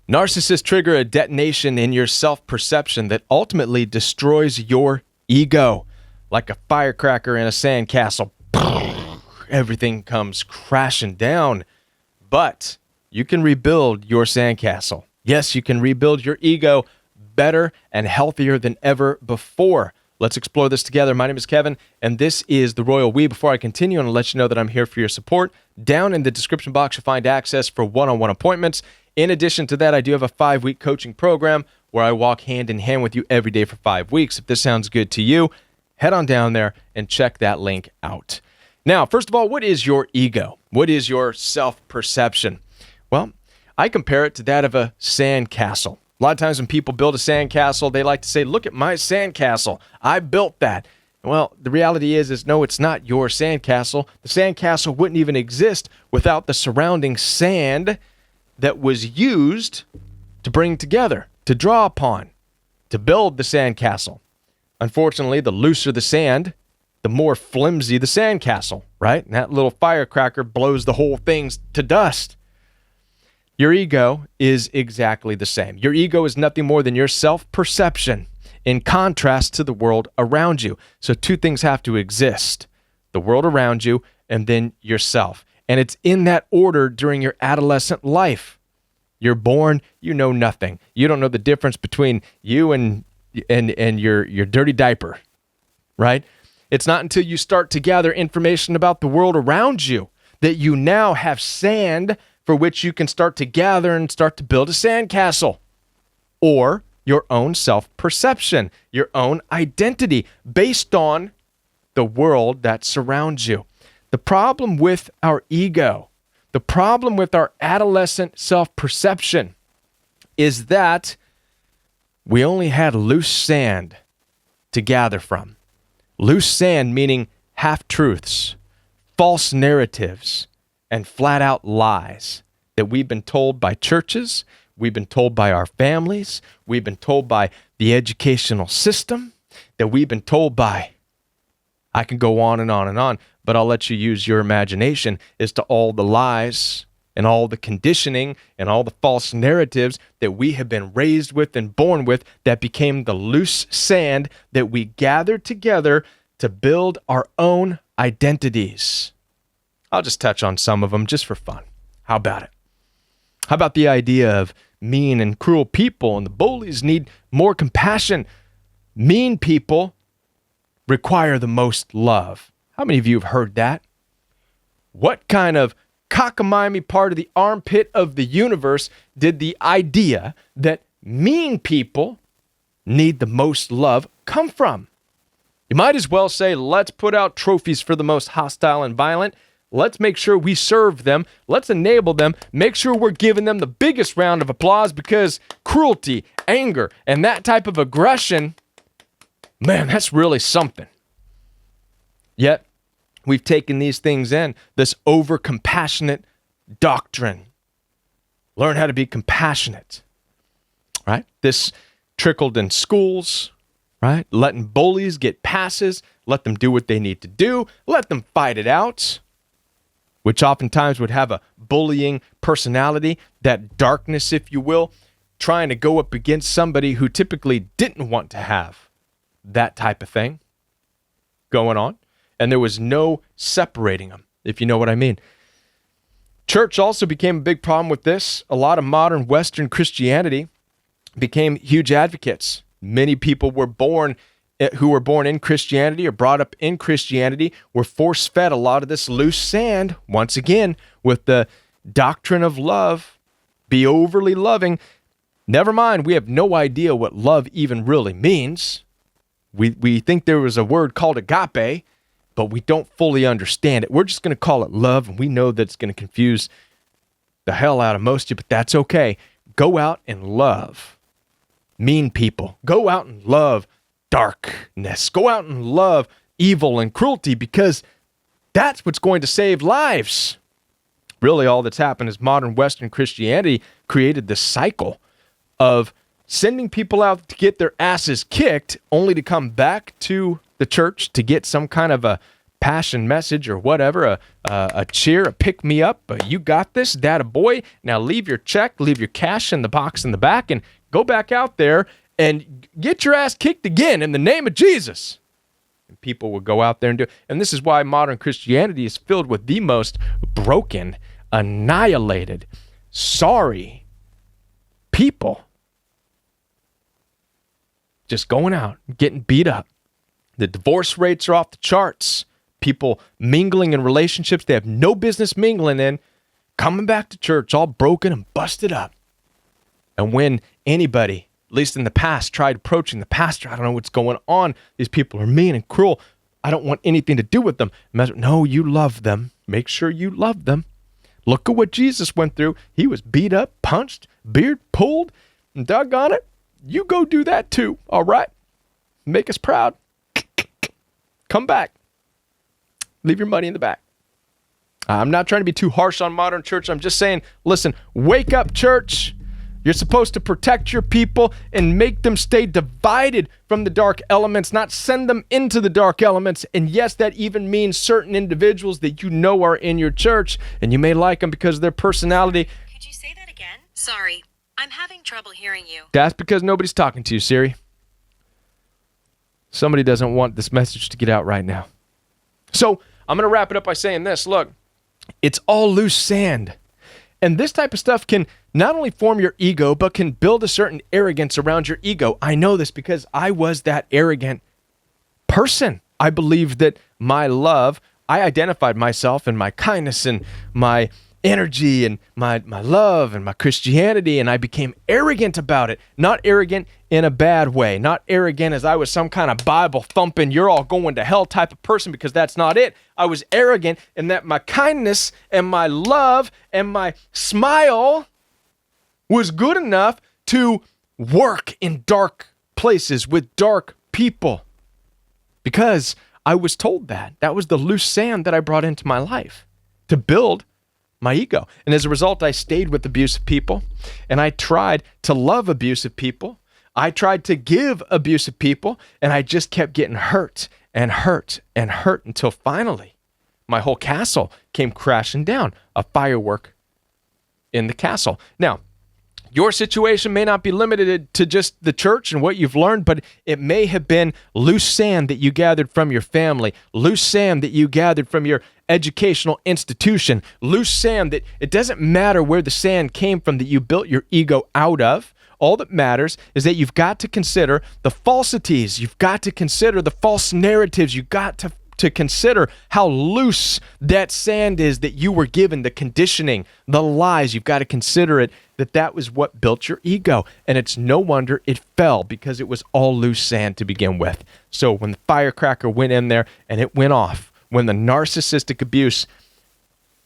Narcissists trigger a detonation in your self-perception that ultimately destroys your ego. Like a firecracker in a sandcastle. Everything comes crashing down. But you can rebuild your sandcastle. Yes, you can rebuild your ego better and healthier than ever before. Let's explore this together. My name is Kevin, and this is The Royal We. Before I continue, I want to let you know that I'm here for your support. Down in the description box, you'll find access for one-on-one appointments. In addition to that, I do have a 5-week coaching program where I walk hand in hand with you every day for 5 weeks. If this sounds good to you, head on down there and check that link out. Now, first of all, what is your ego? What is your self-perception? Well, I compare it to that of a sandcastle. A lot of times when people build a sandcastle, they like to say, look at my sandcastle. I built that. Well, the reality is no, it's not your sandcastle. The sandcastle wouldn't even exist without the surrounding sand that was used to bring together, to draw upon, to build the sandcastle. Unfortunately, the looser the sand, the more flimsy the sandcastle, right? And that little firecracker blows the whole thing to dust. Your ego is exactly the same. Your ego is nothing more than your self-perception in contrast to the world around you. So two things have to exist: the world around you and then yourself. And it's in that order during your adolescent life. You're born, you know nothing. You don't know the difference between you and your dirty diaper, right? It's not until you start to gather information about the world around you that you now have sand for which you can start to gather and start to build a sandcastle, or your own self-perception, your own identity based on the world that surrounds you. The problem with our ego, the problem with our adolescent self-perception is that we only had loose sand to gather from. Loose sand meaning half-truths, false narratives, and flat-out lies that we've been told by churches, we've been told by our families, we've been told by the educational system, that we've been told by, I can go on and on and on, but I'll let you use your imagination as to all the lies and all the conditioning and all the false narratives that we have been raised with and born with that became the loose sand that we gathered together to build our own identities. I'll just touch on some of them just for fun. How about it? How about the idea of mean and cruel people and the bullies need more compassion? Mean people require the most love. How many of you have heard that? What kind of cockamamie part of the armpit of the universe did the idea that mean people need the most love come from? You might as well say, let's put out trophies for the most hostile and violent. Let's make sure we serve them. Let's enable them. Make sure we're giving them the biggest round of applause, because cruelty, anger, and that type of aggression, man, that's really something. Yet, we've taken these things in, this over-compassionate doctrine. Learn how to be compassionate, right? This trickled in schools, right? Letting bullies get passes, let them do what they need to do, let them fight it out, which oftentimes would have a bullying personality, that darkness, if you will, trying to go up against somebody who typically didn't want to have that type of thing going on. And there was no separating them, if you know what I mean. Church also became a big problem with this. A lot of modern Western Christianity became huge advocates. Many people who were born in Christianity or brought up in Christianity were force-fed a lot of this loose sand, once again, with the doctrine of love. Be overly loving. Never mind, we have no idea what love even really means. We think there was a word called agape, but we don't fully understand it. We're just going to call it love, and we know that it's going to confuse the hell out of most of you, but that's okay. Go out and love mean people. Go out and love darkness. Go out and love evil and cruelty, because that's what's going to save lives. Really, all that's happened is modern Western Christianity created this cycle of sending people out to get their asses kicked, only to come back to the church to get some kind of a passion message or whatever, a cheer, a pick me up. You got this, data boy. Now leave your check, leave your cash in the box in the back, and go back out there and get your ass kicked again in the name of Jesus. And people will go out there and do it. And this is why modern Christianity is filled with the most broken, annihilated, sorry people. Just going out, getting beat up. The divorce rates are off the charts. People mingling in relationships they have no business mingling in, coming back to church all broken and busted up. And when anybody, at least in the past, tried approaching the pastor, I don't know what's going on. These people are mean and cruel. I don't want anything to do with them. No, you love them. Make sure you love them. Look at what Jesus went through. He was beat up, punched, beard pulled, and doggone it, you go do that too, all right? Make us proud. Come back. Leave your money in the back. I'm not trying to be too harsh on modern church. I'm just saying, listen, wake up, church. You're supposed to protect your people and make them stay divided from the dark elements, not send them into the dark elements. And yes, that even means certain individuals that you know are in your church, and you may like them because of their personality. Could you say that again? Sorry, I'm having trouble hearing you. That's because nobody's talking to you, Siri. Somebody doesn't want this message to get out right now. So I'm going to wrap it up by saying this. Look, it's all loose sand. And this type of stuff can not only form your ego, but can build a certain arrogance around your ego. I know this because I was that arrogant person. I believed that my love, I identified myself and my kindness and my energy and my love and my Christianity, and I became arrogant about it. Not arrogant in a bad way. Not arrogant as I was some kind of Bible thumping, you're all going to hell type of person, because that's not it. I was arrogant in that my kindness and my love and my smile was good enough to work in dark places with dark people, because I was told that. That was the loose sand that I brought into my life to build my ego. And as a result, I stayed with abusive people, and I tried to love abusive people. I tried to give abusive people, and I just kept getting hurt and hurt and hurt until finally my whole castle came crashing down, a firework in the castle. Now, your situation may not be limited to just the church and what you've learned, but it may have been loose sand that you gathered from your family, loose sand that you gathered from your educational institution, loose sand that it doesn't matter where the sand came from that you built your ego out of. All that matters is that you've got to consider the falsities. You've got to consider the false narratives. You've got to consider how loose that sand is that you were given, the conditioning, the lies. You've got to consider it, that was what built your ego. And it's no wonder it fell, because it was all loose sand to begin with. So when the firecracker went in there and it went off, when the narcissistic abuse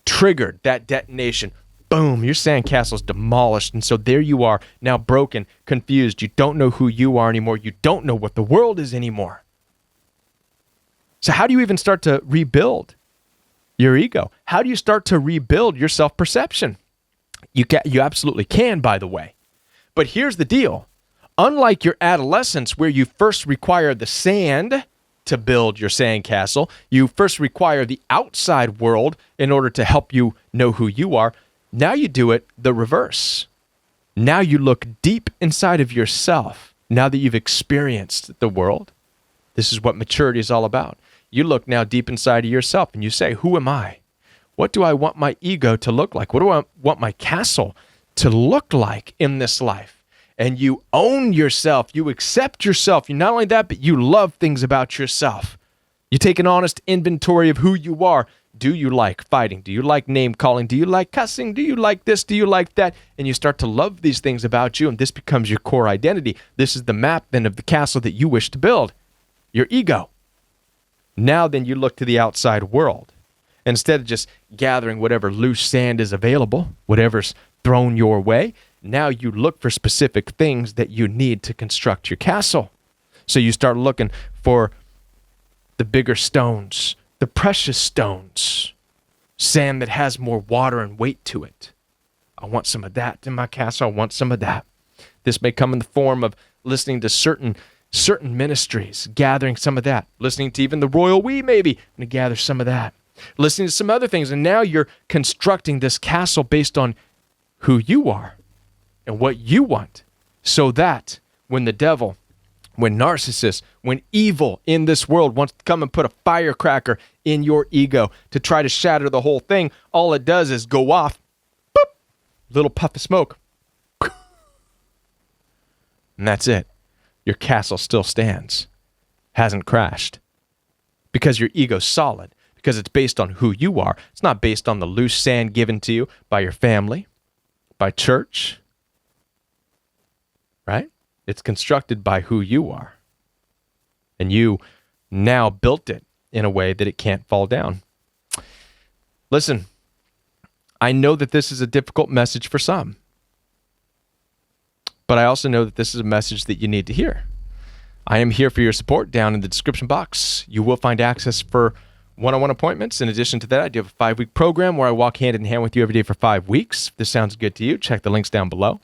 triggered that detonation, boom, your sandcastle's demolished. And so there you are, now broken, confused. You don't know who you are anymore. You don't know what the world is anymore. So how do you even start to rebuild your ego? How do you start to rebuild your self-perception? You absolutely can, by the way. But here's the deal. Unlike your adolescence, where you first require the sand to build your sandcastle, you first require the outside world in order to help you know who you are. Now you do it the reverse. Now you look deep inside of yourself. Now that you've experienced the world, this is what maturity is all about. You look now deep inside of yourself and you say, who am I? What do I want my ego to look like? What do I want my castle to look like in this life? And you own yourself. You accept yourself. You not only that, but you love things about yourself. You take an honest inventory of who you are. Do you like fighting? Do you like name calling? Do you like cussing? Do you like this? Do you like that? And you start to love these things about you, and this becomes your core identity. This is the map then of the castle that you wish to build, your ego. Now then you look to the outside world. Instead of just gathering whatever loose sand is available, whatever's thrown your way, now you look for specific things that you need to construct your castle. So you start looking for the bigger stones, the precious stones, sand that has more water and weight to it. I want some of that in my castle. I want some of that. This may come in the form of listening to certain certain ministries, gathering some of that. Listening to even the Royal We, maybe, I'm going to gather some of that. Listening to some other things, and now you're constructing this castle based on who you are and what you want, so that when the devil, when narcissists, when evil in this world wants to come and put a firecracker in your ego to try to shatter the whole thing, all it does is go off, boop, little puff of smoke, and that's it. Your castle still stands, hasn't crashed, because your ego's solid, because it's based on who you are. It's not based on the loose sand given to you by your family, by church, right? It's constructed by who you are. And you now built it in a way that it can't fall down. Listen, I know that this is a difficult message for some, but I also know that this is a message that you need to hear. I am here for your support. Down in the description box, you will find access for one-on-one appointments. In addition to that, I do have a 5-week program where I walk hand in hand with you every day for 5 weeks. If this sounds good to you, check the links down below.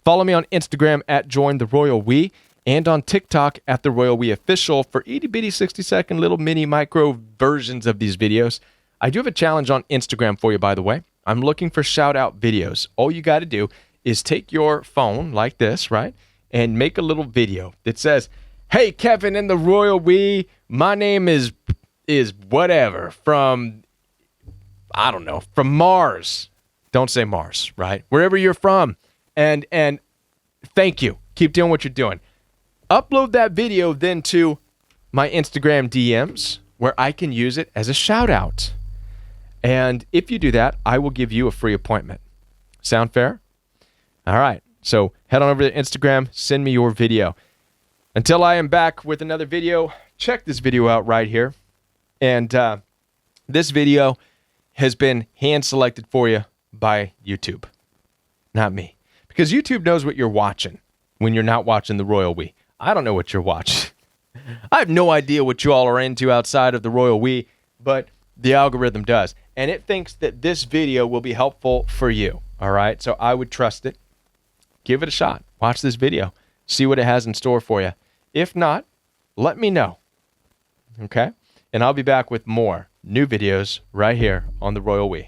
Follow me on Instagram at JoinTheRoyalWe and on TikTok at The Royal We Official for itty-bitty 60-second little mini micro versions of these videos. I do have a challenge on Instagram for you, by the way. I'm looking for shout-out videos. All you got to do is take your phone like this, right, and make a little video that says, "Hey, Kevin in The Royal We, my name is whatever from, I don't know, from Mars." Don't say Mars, right? Wherever you're from. And thank you. Keep doing what you're doing. Upload that video then to my Instagram DMs where I can use it as a shout out. And if you do that, I will give you a free appointment. Sound fair? All right. So head on over to Instagram, send me your video. Until I am back with another video, check this video out right here. And this video has been hand selected for you by YouTube, not me. Because YouTube knows what you're watching when you're not watching the Royal We. I don't know what you're watching. I have no idea what you all are into outside of the Royal We, but the algorithm does. And it thinks that this video will be helpful for you. All right? So I would trust it. Give it a shot. Watch this video. See what it has in store for you. If not, let me know. Okay? And I'll be back with more new videos right here on the Royal We.